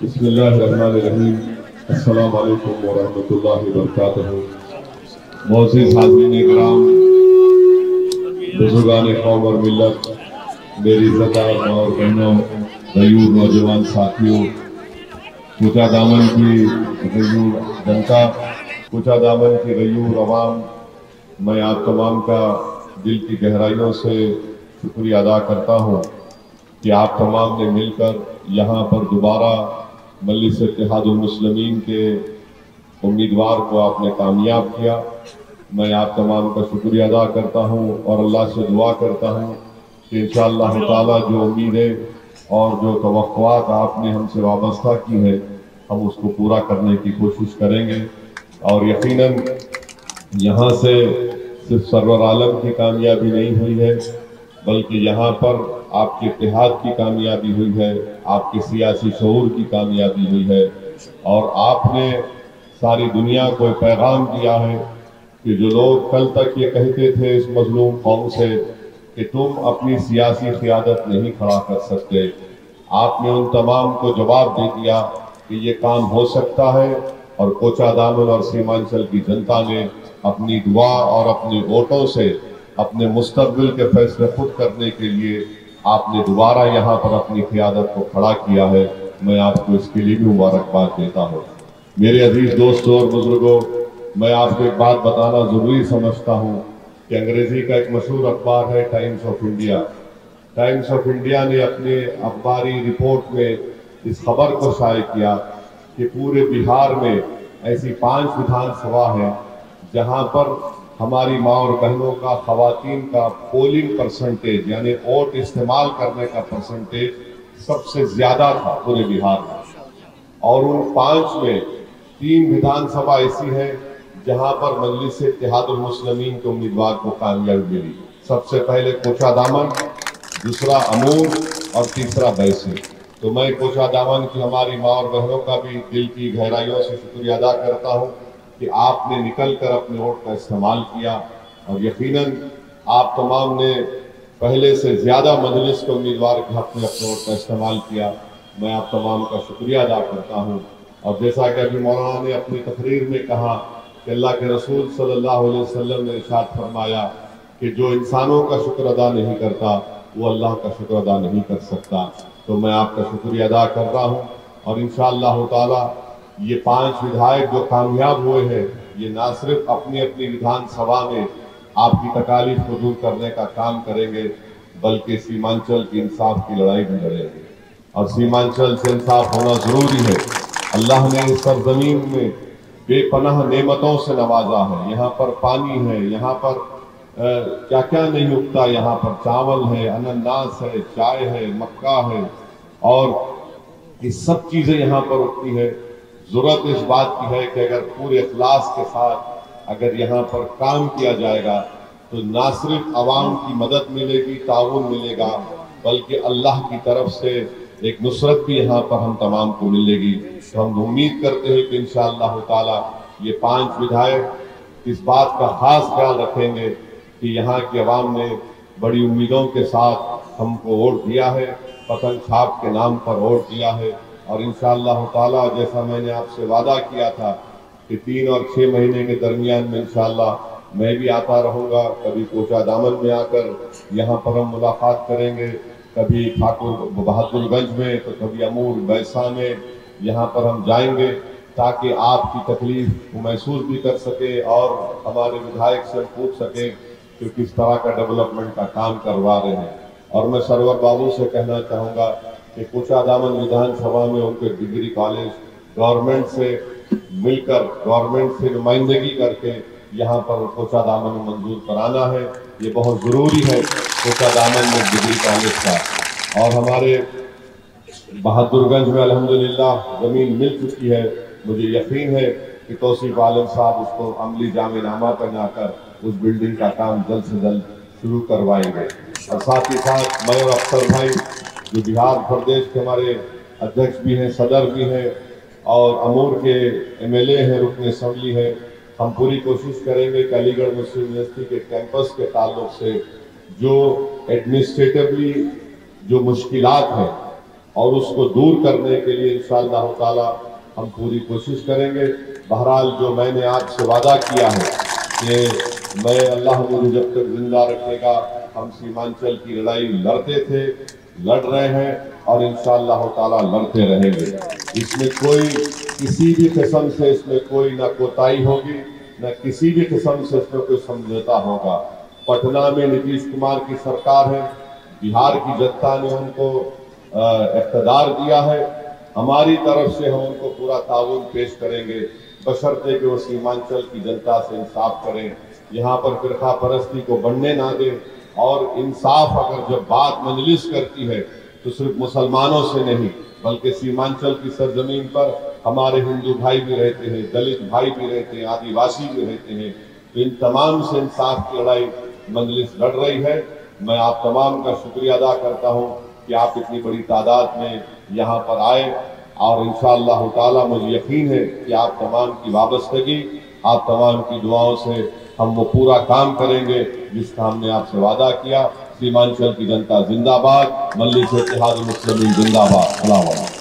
بسم اللہ الرحمن الرحیم۔ السلام علیکم ورحمۃ اللہ وبرکاتہ۔ معزز حاضرین کرام، بزرگان قوم اور ملت، میری عزتدار ماں اور بہنوں، غیور نوجوان ساتھیوں، کوچا دامن کی غیور جنتا، کوچا دامن کی غیور عوام، میں آپ تمام کا دل کی گہرائیوں سے شکریہ ادا کرتا ہوں کہ آپ تمام نے مل کر یہاں پر دوبارہ مجلس اتحاد المسلمین کے امیدوار کو آپ نے کامیاب کیا۔ میں آپ تمام کا شکریہ ادا کرتا ہوں اور اللہ سے دعا کرتا ہوں کہ انشاءاللہ تعالی جو امیدیں اور جو توقعات آپ نے ہم سے وابستہ کی ہے، ہم اس کو پورا کرنے کی کوشش کریں گے، اور یقیناً یہاں سے صرف سرور عالم کی کامیابی نہیں ہوئی ہے، بلکہ یہاں پر آپ کے اتحاد کی کامیابی ہوئی ہے، آپ کے سیاسی شعور کی کامیابی ہوئی ہے، اور آپ نے ساری دنیا کو پیغام دیا ہے کہ جو لوگ کل تک یہ کہتے تھے اس مظلوم قوم سے کہ تم اپنی سیاسی قیادت نہیں کھڑا کر سکتے، آپ نے ان تمام کو جواب دے دیا کہ یہ کام ہو سکتا ہے، اور کوچا دامن اور سیمانچل کی جنتا نے اپنی دعا اور اپنے ووٹوں سے اپنے مستقبل کے فیصلے خود کرنے کے لیے آپ نے دوبارہ یہاں پر اپنی قیادت کو کھڑا کیا ہے۔ میں آپ کو اس کے لیے بھی مبارکباد دیتا ہوں۔ میرے عزیز دوستوں اور بزرگوں، میں آپ کو ایک بات بتانا ضروری سمجھتا ہوں کہ انگریزی کا ایک مشہور اخبار ہے Times of India. Times of India نے اپنے اخباری رپورٹ میں اس خبر کو شائع کیا کہ پورے بہار میں ایسی 5 ودھان سبھا ہیں جہاں پر ہماری ماں اور بہنوں کا، خواتین کا پولنگ پرسنٹیج یعنی ووٹ استعمال کرنے کا پرسنٹیج سب سے زیادہ تھا پورے بہار میں، اور ان 5 میں 3 ودھان سبھا ایسی ہیں جہاں پر مجلس اتحاد المسلمین کے امیدوار کو کامیابی ملی۔ سب سے پہلے کوچا دامن، دوسرا امور اور تیسرا بیسی۔ تو میں کوچا دامن کی ہماری ماں اور بہنوں کا بھی دل کی گہرائیوں سے شکریہ ادا کرتا ہوں کہ آپ نے نکل کر اپنے ووٹ کا استعمال کیا، اور یقیناً آپ تمام نے پہلے سے زیادہ مجلس کے امیدوار کے حق میں اپنے ووٹ کا استعمال کیا۔ میں آپ تمام کا شکریہ ادا کرتا ہوں، اور جیسا کہ ابھی مولانا نے اپنی تقریر میں کہا کہ اللہ کے رسول صلی اللہ علیہ وسلم نے ارشاد فرمایا کہ جو انسانوں کا شکر ادا نہیں کرتا وہ اللہ کا شکر ادا نہیں کر سکتا۔ تو میں آپ کا شکریہ ادا کر رہا ہوں، اور انشاءاللہ تعالی یہ 5 ودھائک جو کامیاب ہوئے ہیں، یہ نہ صرف اپنی اپنی ودھان سبھا میں آپ کی تکالیف کو دور کرنے کا کام کریں گے، بلکہ سیمانچل کی انصاف کی لڑائی بھی لڑیں گے، اور سیمانچل سے انصاف ہونا ضروری ہے۔ اللہ نے اس سرزمین میں بے پناہ نعمتوں سے نوازا ہے، یہاں پر پانی ہے، یہاں پر کیا کیا نہیں اگتا، یہاں پر چاول ہے، انناس ہے، چائے ہے، مکہ ہے، اور یہ سب چیزیں یہاں پر اگتی ہے۔ ضرورت اس بات کی ہے کہ اگر پورے اخلاص کے ساتھ اگر یہاں پر کام کیا جائے گا تو نہ صرف عوام کی مدد ملے گی، تعاون ملے گا، بلکہ اللہ کی طرف سے ایک نصرت بھی یہاں پر ہم تمام کو ملے گی۔ تو ہم امید کرتے ہیں کہ انشاءاللہ تعالی یہ 5 ودھائک اس بات کا خاص خیال رکھیں گے کہ یہاں کی عوام نے بڑی امیدوں کے ساتھ ہم کو ووٹ دیا ہے، پتنگ چھاپ کے نام پر ووٹ دیا ہے، اور انشاءاللہ تعالی جیسا میں نے آپ سے وعدہ کیا تھا کہ 3 اور 6 مہینے کے درمیان میں انشاءاللہ میں بھی آتا رہوں گا، کبھی کوچا دامن میں آ کر یہاں پر ہم ملاقات کریں گے، کبھی ٹھاکر بہادر گنج میں، تو کبھی امور بیسا میں، یہاں پر ہم جائیں گے تاکہ آپ کی تکلیف کو محسوس بھی کر سکے اور ہمارے ودھائک سے پوچھ سکیں کہ کس طرح کا ڈیولپمنٹ کا کام کروا رہے ہیں۔ اور میں سرور بابو سے کہنا چاہوں گا کہ کوچا دامن ودھان سبھا میں ان کے ڈگری کالج گورنمنٹ سے مل کر، گورنمنٹ سے نمائندگی کر کے یہاں پر کوچا دامن منظور کرانا ہے، یہ بہت ضروری ہے کوچا دامن میں ڈگری کالج کا۔ اور ہمارے بہادر گنج میں الحمدللہ زمین مل چکی ہے، مجھے یقین ہے کہ توصیف عالم صاحب اس کو عملی جامع نامہ پہنا کر اس بلڈنگ کا کام جلد سے جلد شروع کروائیں گے۔ اور ساتھ ہی ساتھ میں اور اختر بھائی جو بہار پردیش کے ہمارے ادھیکش بھی ہیں، صدر بھی ہیں، اور امور کے MLA ہیں، رکن اسمبلی ہیں، ہم پوری کوشش کریں گے کہ علی گڑھ مسلم یونیورسٹی کے کیمپس کے تعلق سے جو ایڈمنسٹریٹولی جو مشکلات ہیں اور اس کو دور کرنے کے لیے انشاءاللہ تعالی ہم پوری کوشش کریں گے۔ بہرحال جو میں نے آپ سے وعدہ کیا ہے کہ میں اللہ مجھے جب تک زندہ رکھے گا، ہم سیمانچل کی لڑائی لڑتے تھے، لڑ رہے ہیں اور انشاءاللہ تعالی لڑتے رہیں گے۔ اس میں کوئی کسی بھی قسم سے اس میں کوئی نہ کوتاہی ہوگی، نہ کسی بھی قسم سے اس میں کوئی سمجھوتا ہوگا۔ پٹنہ میں نتیش کمار کی سرکار ہے، بہار کی جنتا نے ان کو اقتدار دیا ہے، ہماری طرف سے ہم ان کو پورا تعاون پیش کریں گے، بشرطے کہ وہ سیمانچل کی جنتا سے انصاف کریں، یہاں پر فرقہ پرستی کو بڑھنے نہ دیں، اور انصاف اگر جب بات مجلس کرتی ہے تو صرف مسلمانوں سے نہیں بلکہ سیمانچل کی سرزمین پر ہمارے ہندو بھائی بھی رہتے ہیں، دلت بھائی بھی رہتے ہیں، آدیواسی بھی رہتے ہیں، تو ان تمام سے انصاف کی لڑائی مجلس لڑ رہی ہے۔ میں آپ تمام کا شکریہ ادا کرتا ہوں کہ آپ اتنی بڑی تعداد میں یہاں پر آئے، اور انشاءاللہ تعالی مجھے یقین ہے کہ آپ تمام کی وابستگی، آپ تمام کی دعاؤں سے ہم وہ پورا کام کریں گے جس کا ہم نے آپ سے وعدہ کیا۔ سیمانچل کی جنتا زندہ باد، مجلس اتحاد المسلمین زندہ باد۔ السلام علیکم۔